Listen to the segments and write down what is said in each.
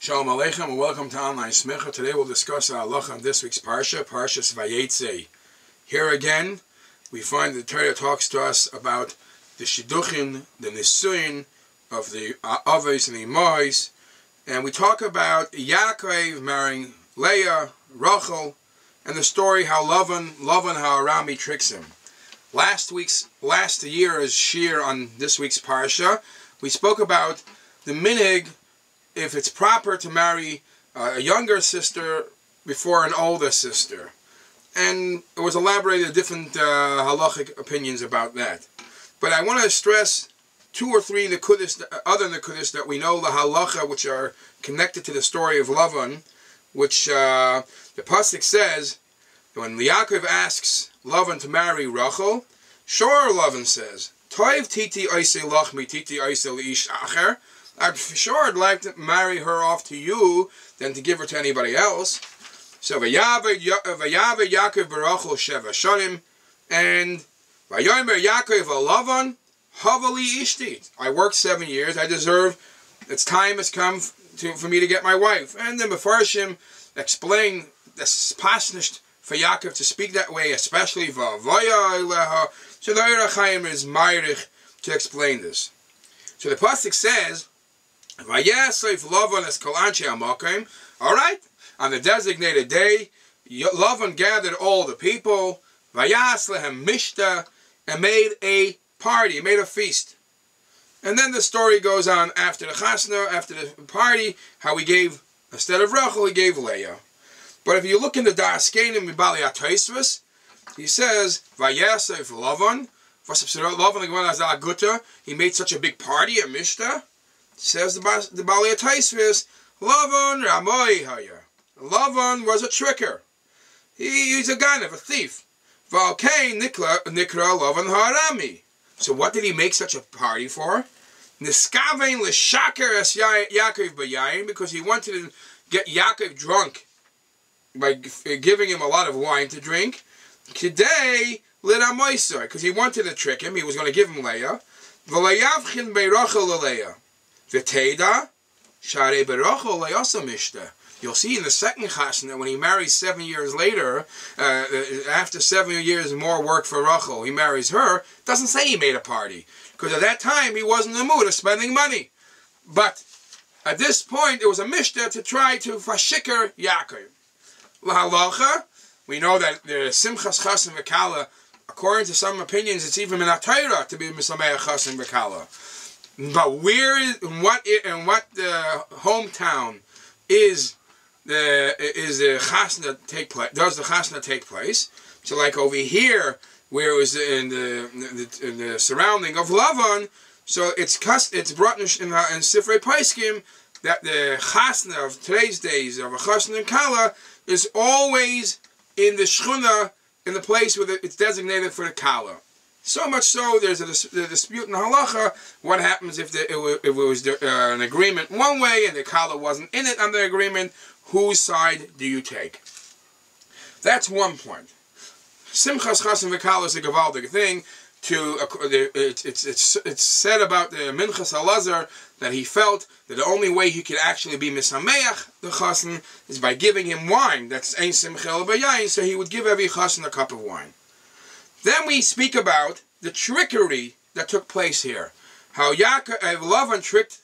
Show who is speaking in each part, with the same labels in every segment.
Speaker 1: Shalom Aleichem and welcome to Online Smicha. Today we'll discuss our halacha on this week's Parsha, Parshas Vayetzei. Here again, we find the Torah talks to us about the shiduchim, the nisuin of the avos and the imais, and we talk about Yaakov marrying Leah, Rachel, and the story how Lavan how Arami tricks him. Last year's shir on this week's Parsha, we spoke about the minhag, if it's proper to marry a younger sister before an older sister. And it was elaborated different halachic opinions about that. But I want to stress two or three other nekudas that we know, the halacha, which are connected to the story of Lavan, which the pasuk says, when Yaakov asks Lavan to marry Rachel, sure, Lavan says, Toiv titi oise lachmi titi oise leish acher, I'm sure I'd like to marry her off to you than to give her to anybody else. So Vayave Yaakov Barachel Sheva Shanim, and Vayomer Yaakov Lavan Havali Ishti. I worked 7 years. I deserve. Its time has come for me to get my wife. And then Mefarshim explain this pasnished for Yaakov to speak that way, especially Vavaya Eleha. So the Eira Chaim is Meirich to explain this. So the pasuk says, alright, on the designated day, Lavan gathered all the people, mishta, and made a party, made a feast. And then the story goes on after the chasna, after the party, how he gave, instead of Rachel, he gave Leah. But if you look in the Daskenim Mibali Ataisvus, he says, Vayasef Lavan, he made such a big party at Mishta. Says the Bali Taisvis, Lavan Ramoi Haya. Lavan was a tricker. He's a ganav, a thief. Valkei Nikra Lavan Harami. So what did he make such a party for? Niskavein l'shaker es Yaakov b'yayin, because he wanted to get Yaakov drunk by giving him a lot of wine to drink. Today l'ramoisai, because he wanted to trick him. He was going to give him Leah. V'layavchin beirachel Leah. V'teida, Sharei Berachel Layasa Mishta. You'll see in the second chasna that when he marries 7 years later, after 7 years more work for Rachel, he marries her, doesn't say he made a party. Because at that time he wasn't in the mood of spending money. But at this point it was a Mishta to try to fashikar Yaakov. L'halacha, we know that the Simchas Chassan V'Kala, according to some opinions, it's even in Atayra to be Misameach Chassan V'Kala. But where is what hometown is the chasna take place? Does the chasna take place? So, like over here, where it was in the surrounding of Lavan, so it's brought in Sifrei Paiskim that the chasna of today's days of a chasna and kala is always in the shchuna, in the place where it's designated for the kala. So much so, there's a dispute in halacha. What happens if it was an agreement one way and the kala wasn't in it on the agreement? Whose side do you take? That's one point. Simchas Chassan V'Kala is a gewaldig thing. It's said about the Minchas Elazar that he felt that the only way he could actually be misameach the chassan is by giving him wine. That's ein simchel b'yayin. So he would give every chassan a cup of wine. Then we speak about the trickery that took place here. How Lavan tricked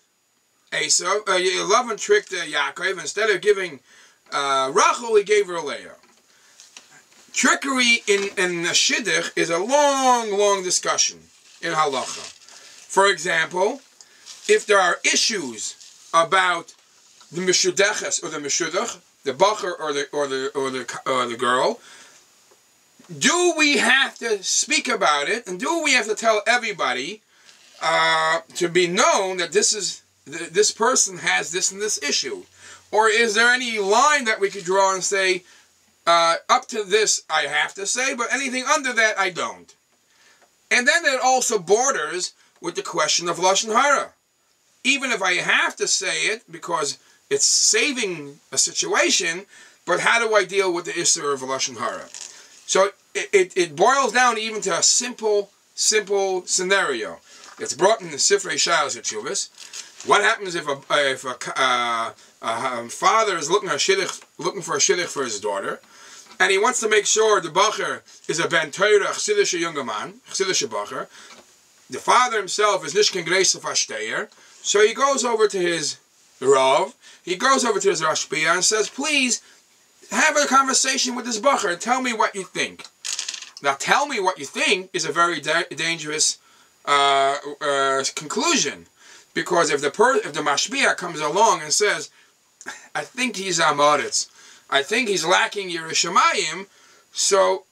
Speaker 1: Yaakov. Instead of giving Rachel, he gave her Leah. Trickery in the shidduch is a long discussion in halacha. For example, if there are issues about the mishudeches or the mishudach, the bacher or the girl, do we have to speak about it, and do we have to tell everybody to be known that this person has this and this issue? Or is there any line that we could draw and say, up to this I have to say, but anything under that I don't? And then it also borders with the question of Lashon Hara. Even if I have to say it because it's saving a situation, but how do I deal with the issue of Lashon Hara? So it boils down even to a simple scenario. It's brought in the Sifrei Sha'os Teshuvos What happens if a father is looking for a shidduch for his daughter, and he wants to make sure the bacher is a ben Torah, chsidische younger man, chsidische bacher. The father himself is nishken greis of so he goes over to his Rav, he goes over to his Rashbiya and says, please, have a conversation with this bacher and tell me what you think. Now, tell me what you think is a very dangerous conclusion. Because if the Mashbiya comes along and says, I think he's Amoritz, I think he's lacking Yerushalayim, so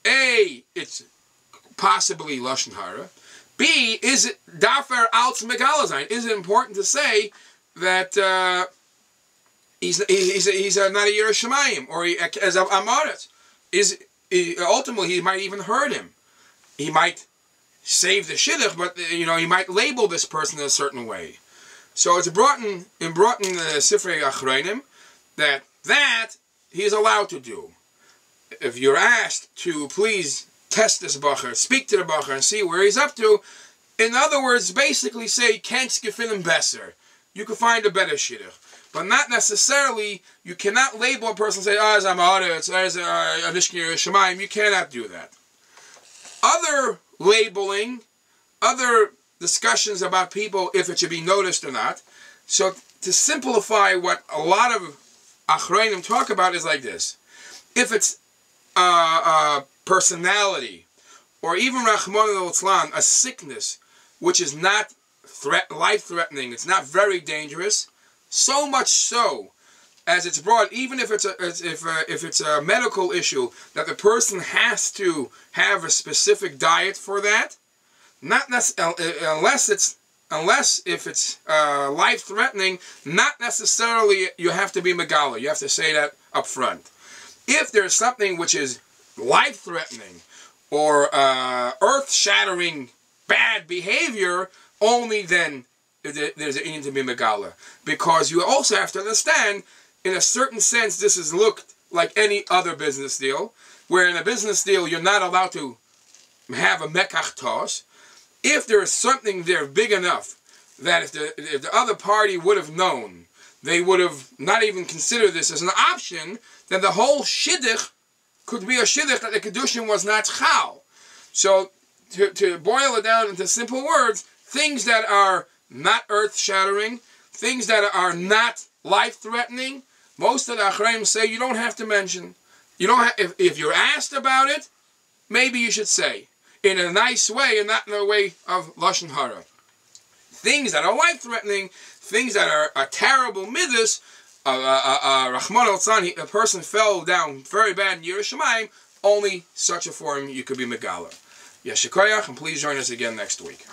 Speaker 1: A, it's possibly Lashon Hara. B, is it Dafer Alts Megalazain? Is it important to say that he's not a Yerushalayim, or as Amoritz? Ultimately, he might even hurt him. He might save the shidduch, but he might label this person in a certain way. So it's brought in the Sifrei Achreinim that he is allowed to do. If you're asked to please test this bacher, speak to the bacher and see where he's up to, in other words, basically say, can't gefilim besser. You can find a better shidduch. But not necessarily, you cannot label a person and say, as I'm Aretz, as Anishki Shemayim. You cannot do that. Other labeling, other discussions about people, if it should be noticed or not. So to simplify what a lot of Achrayim talk about is like this. If it's personality, or even Rahman al-Islam, a sickness, which is not life-threatening, it's not very dangerous, so much so as it's brought, even if it's a medical issue, that the person has to have a specific diet for that, unless if it's life-threatening, not necessarily you have to be Megala. You have to say that up front. If there's something which is life-threatening or earth-shattering bad behavior, only then there's a need to be Megala. Because you also have to understand, in a certain sense, this is looked like any other business deal, where in a business deal you're not allowed to have a mekach toss. If there is something there big enough that if the other party would have known, they would have not even considered this as an option, then the whole shidduch could be a shidduch that the kedushin was not chal. So to boil it down into simple words, things that are not earth-shattering, things that are not life-threatening, most of the Achrayim say you don't have to mention. You don't have, if you're asked about it, maybe you should say, in a nice way and not in a way of Lashon Hara. Things that are life-threatening, things that are terrible midas, Rahman al-Tzan, a person fell down very bad in Yerushalayim, only such a form you could be Megala. Yeshikoyach, and please join us again next week.